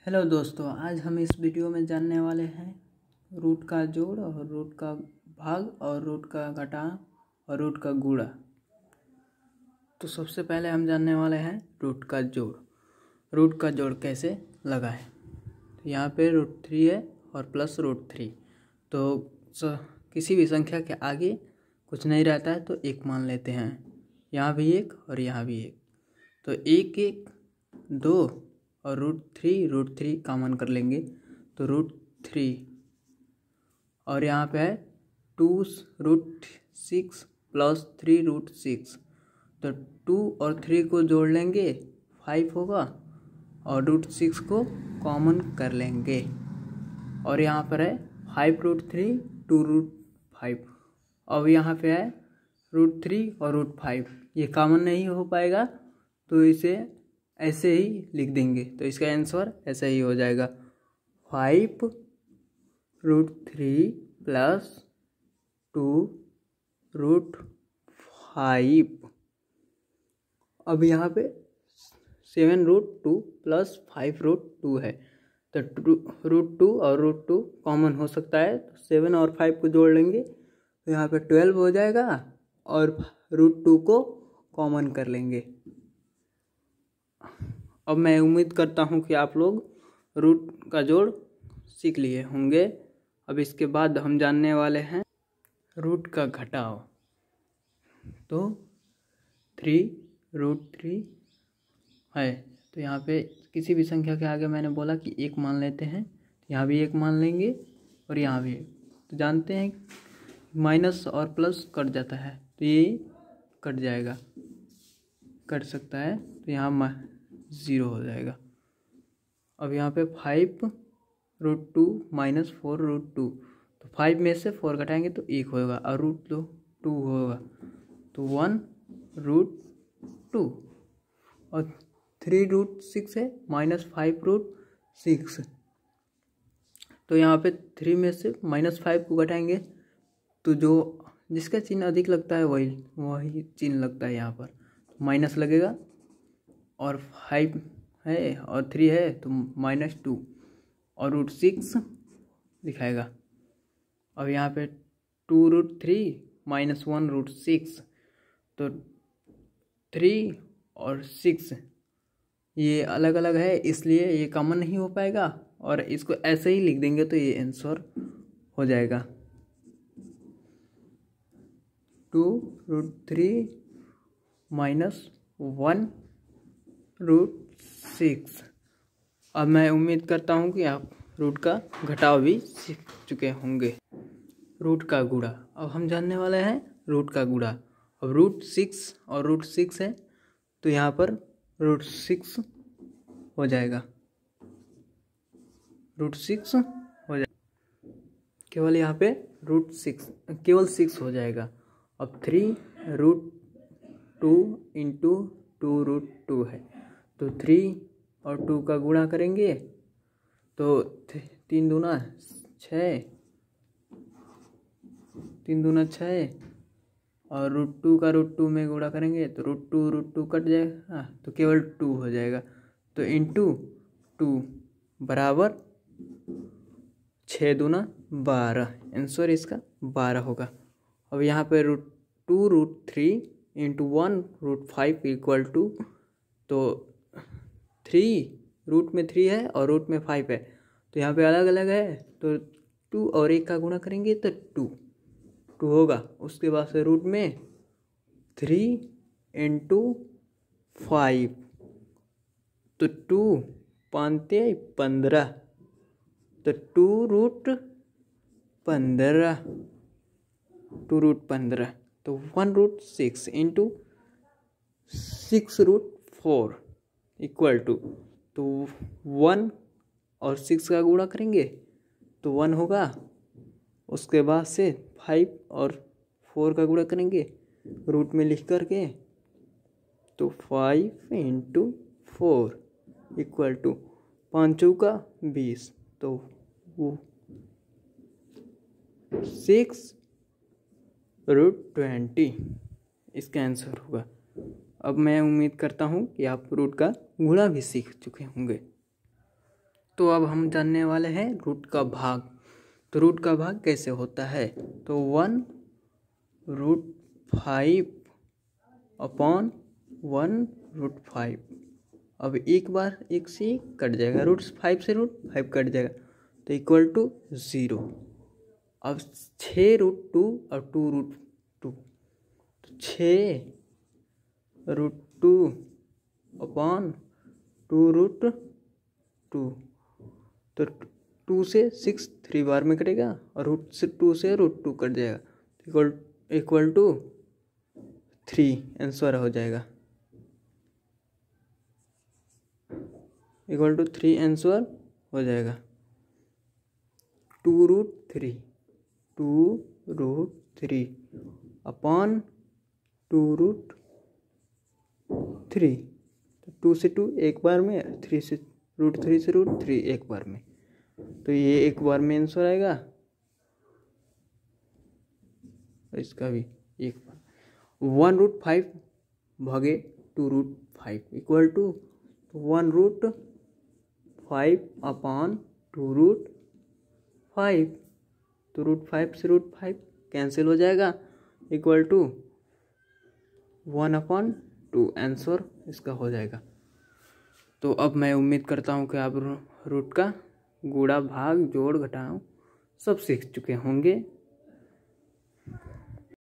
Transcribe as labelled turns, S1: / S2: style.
S1: Hello दोस्तों, आज हम इस वीडियो में जानने वाले हैं रूट का जोड़ और रूट का भाग और रूट का घटाव और रूट का गुणा। तो सबसे पहले हम जानने वाले हैं रूट का जोड़। रूट का जोड़ कैसे लगाएं। तो यहाँ पे √3 है और प्लस √3। तो किसी भी संख्या के आगे कुछ नहीं रहता है तो एक मान लेते हैं। यहाँ भी एक और यहाँ भी एक, तो एक एक दो और √3 कॉमन कर लेंगे तो √3 और यहाँ पे है 2√6 प्लस 3√6। तो 2 और 3 को जोड़ लेंगे 5 होगा और √6 को कॉमन कर लेंगे और यहाँ पर है 5√3 2√5। अब यहाँ पे है √3 और √5, ये कॉमन नहीं हो पाएगा तो इसे ऐसे ही लिख देंगे। तो इसका आंसर ऐसा ही हो जाएगा 5√3 प्लस 2√5। अब यहाँ पे 7√2 प्लस 5√2 है तो √2 और √2 कॉमन हो सकता है तो 7 और 5 को जोड़ लेंगे तो यहाँ पे 12 हो जाएगा और √2 को कॉमन कर लेंगे। अब मैं उम्मीद करता हूँ कि आप लोग रूट का जोड़ सीख लिए होंगे। अब इसके बाद हम जानने वाले हैं रूट का घटाव। तो 3√3 है तो यहाँ पे किसी भी संख्या के आगे मैंने बोला कि एक मान लेते हैं, यहाँ भी एक मान लेंगे और यहाँ भी एक। तो जानते हैं माइनस और प्लस कट जाता है तो ये कट जाएगा, कट सकता है तो यहाँ 0 हो जाएगा। अब यहाँ पे 5√2 माइनस 4√2, तो 5 में से 4 घटाएंगे तो 1 होगा और √2 होगा तो 1√2 और 3√6 है माइनस 5√6। तो यहाँ पे 3 में से -5 को घटाएंगे तो जो जिसका चिन्ह अधिक लगता है वही चिन्ह लगता है यहाँ पर, माइनस लगेगा और 5 है और 3 है तो -2 और √6 दिखाएगा। अब यहाँ पे 2√3 माइनस 1√6 तो 3 और 6 ये अलग अलग है इसलिए ये कॉमन नहीं हो पाएगा और इसको ऐसे ही लिख देंगे तो ये आंसर हो जाएगा 2√3 माइनस 1√6। अब मैं उम्मीद करता हूँ कि आप रूट का घटाव भी सीख चुके होंगे। रूट का गुणा, अब हम जानने वाले हैं रूट का गुणा। अब √6 और √6 है तो यहाँ पर √6 हो जाएगा, √6 हो जाएगा, केवल यहाँ पे √6 केवल 6 हो जाएगा। अब 3√2 इंटू 2√2 है तो 3 और 2 का गुणा करेंगे तो 3 दूना 6 और √2 का √2 में गुणा करेंगे तो √2 कट जाएगा तो केवल 2 हो जाएगा। तो इंटू 2 बराबर 6 दूना 12, आंसर इसका 12 होगा। अब यहाँ पे √2√3 इंटू 1√5 इक्वल टू, तो 3 रूट में 3 है और रूट में 5 है तो यहाँ पे अलग अलग है तो 2 और 1 का गुणा करेंगे तो 2 होगा। उसके बाद से रूट में 3 इंटू 5 तो 2 5 15 तो 2√15 तो 1√6 इंटू 6√4 इक्वल टू, तो 1 और 6 का गुणा करेंगे तो 1 होगा। उसके बाद से 5 और 4 का गुणा करेंगे रूट में लिख करके तो 5 इंटू 4 इक्वल टू 5 चौका 20 तो वो 6√20 इसका आंसर होगा। अब मैं उम्मीद करता हूँ कि आप रूट का गुणा भी सीख चुके होंगे। तो अब हम जानने वाले हैं रूट का भाग। तो रूट का भाग कैसे होता है, तो 1√5 अपॉन 1√5। अब एक बार एक से कट जाएगा, √5 से √5 कट जाएगा तो इक्वल टू 0। अब 6√2 और 2√2, तो 6√2 अपॉन 2√2, तो 2 से 6 3 बार में कटेगा और √2 से √2 कट जाएगा तो इक्वल टू 3 आंसर हो जाएगा, इक्वल टू 3 आंसर हो जाएगा। 2√3 अपॉन 2√3, तो 2 से 2 एक बार में, 3 से √3 से √3 एक बार में, तो ये एक बार में आंसर आएगा, इसका भी एक बार। 1√5 भागे 2√5 इक्वल टू 1√5 अपॉन 2√5, तो √5 से √5 कैंसिल हो जाएगा, इक्वल टू 1/2 आंसर इसका हो जाएगा। तो अब मैं उम्मीद करता हूँ कि आप रूट का गुणा भाग जोड़ घटाव सब सीख चुके होंगे।